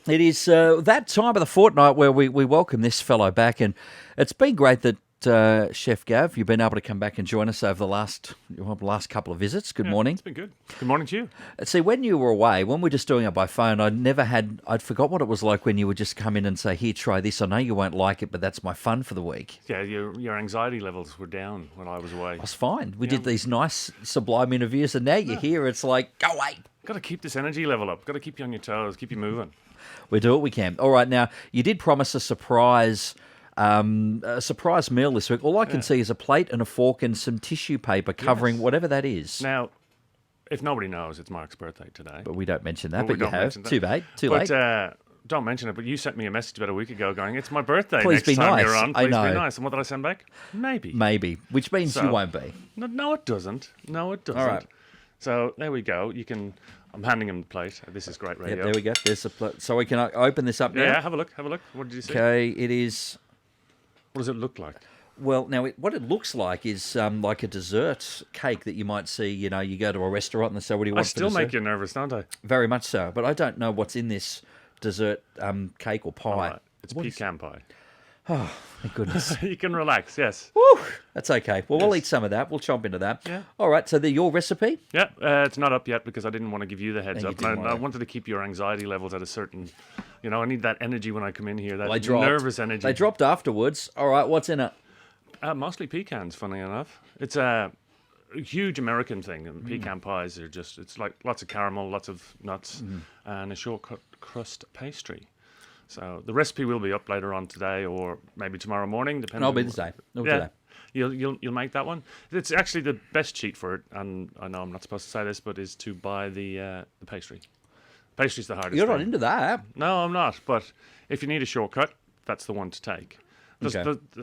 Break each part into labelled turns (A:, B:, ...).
A: It is that time of the fortnight where we welcome this fellow back, and it's been great that Chef Gav, you've been able to come back and join us over the last couple of visits. Good morning.
B: It's been good. Good morning to you.
A: See, when you were away, when we were just doing it by phone, I'd forgot what it was like when you would just come in and say, here, try this. I know you won't like it, but that's my fun for the week.
B: Yeah, your anxiety levels were down when I was away.
A: I was fine. We did these nice, sublime interviews, and now you're here. It's like, go away.
B: Got to keep this energy level up. Got to keep you on your toes. Keep you moving.
A: We do what we can. All right, now, you did promise a surprise meal this week. All I can see is a plate and a fork and some tissue paper covering whatever that is.
B: Now, if nobody knows, it's Mark's birthday today.
A: But we don't mention that, but you have. Too late.
B: Don't mention it, but you sent me a message about a week ago going, it's my birthday
A: Please
B: next
A: be
B: time
A: nice.
B: you're on.
A: I
B: Please
A: know.
B: be nice. And what did I send back? Maybe.
A: Which means you won't be.
B: No, it doesn't. No, it doesn't.
A: All right.
B: So there we go. I'm handing him the plate. This is great radio.
A: Yep, there we go. There's a plate. So we can open this up now.
B: Yeah, have a look. What did you see?
A: Okay, it is...
B: What does it look like?
A: Well, now, what it looks like is like a dessert cake that you might see, you go to a restaurant and they say, what do you want for dessert?
B: I still make you nervous, don't I?
A: Very much so, but I don't know what's in this dessert cake or pie.
B: All right. It's pecan pie.
A: Oh, my goodness.
B: You can relax, yes.
A: Woo! That's okay. Well, we'll eat some of that. We'll chomp into that.
B: Yeah.
A: All right, so your recipe?
B: Yeah, it's not up yet because I didn't want to give you the heads up. I wanted to keep your anxiety levels at a certain... I need that energy when I come in here, that nervous energy.
A: They dropped afterwards. All right, what's in it?
B: Mostly pecans, funny enough. It's a huge American thing, and pecan pies are it's like lots of caramel, lots of nuts, and a short crust pastry. So the recipe will be up later on today or maybe tomorrow morning, depending.
A: I'll be today.
B: Yeah, you'll make that one. It's actually the best cheat for it, and I know I'm not supposed to say this, but is to buy the pastry. Pastry's the hardest.
A: You're not
B: thing.
A: into that.
B: No, I'm not. But if you need a shortcut, that's the one to take. There's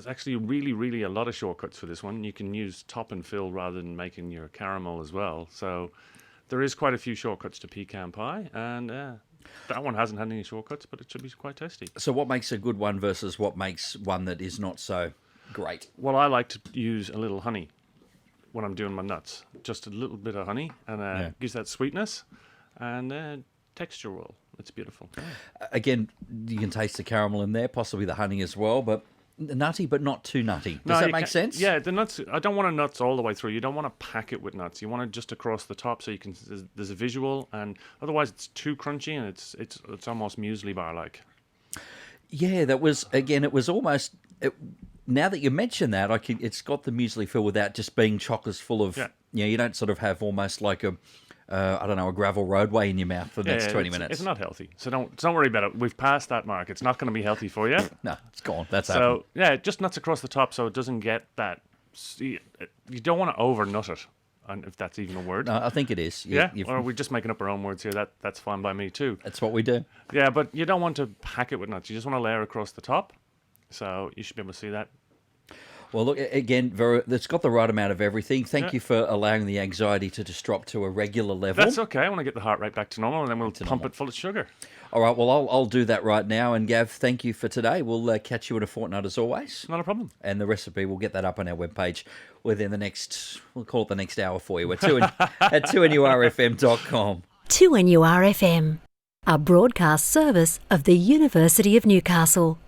B: actually really a lot of shortcuts for this one. You can use top and fill rather than making your caramel as well. So there is quite a few shortcuts to pecan pie, and that one hasn't had any shortcuts, but it should be quite tasty.
A: So what makes a good one versus what makes one that is not so great?
B: Well, I like to use a little honey when I'm doing my nuts. Just a little bit of honey, and gives that sweetness and texture roll. It's beautiful.
A: Again, you can taste the caramel in there, possibly the honey as well, but nutty, but not too nutty. Does that make sense?
B: Yeah, the nuts. I don't want nuts all the way through. You don't want to pack it with nuts. You want it just across the top, so you can. There's a visual, and otherwise it's too crunchy and it's almost muesli bar like.
A: Yeah, that was again. It was almost. Now that you mention that, it's got the muesli feel without just being chocolate full of. Yeah. You don't sort of have almost like a. a gravel roadway in your mouth for the next 20 minutes.
B: It's not healthy, so don't worry about it. We've passed that mark. It's not going to be healthy for you.
A: No, it's gone. That's
B: so happened. Just nuts across the top, so it doesn't get that. You don't want to over nut it, if that's even a word.
A: No, I think it is.
B: Or we're just making up our own words here. That's fine by me too.
A: That's what we do.
B: Yeah, but you don't want to pack it with nuts. You just want to layer across the top, so you should be able to see that.
A: Well, look, again, it's got the right amount of everything. Thank you for allowing the anxiety to just drop to a regular level.
B: That's okay. I want to get the heart rate back to normal, and then we'll pump it full of sugar.
A: All right, well, I'll do that right now. And, Gav, thank you for today. We'll catch you in a fortnight as always.
B: Not a problem.
A: And the recipe, we'll get that up on our webpage within the next, we'll call it the next hour for you. We're at 2NURFM.com.
C: 2NURFM, a broadcast service of the University of Newcastle.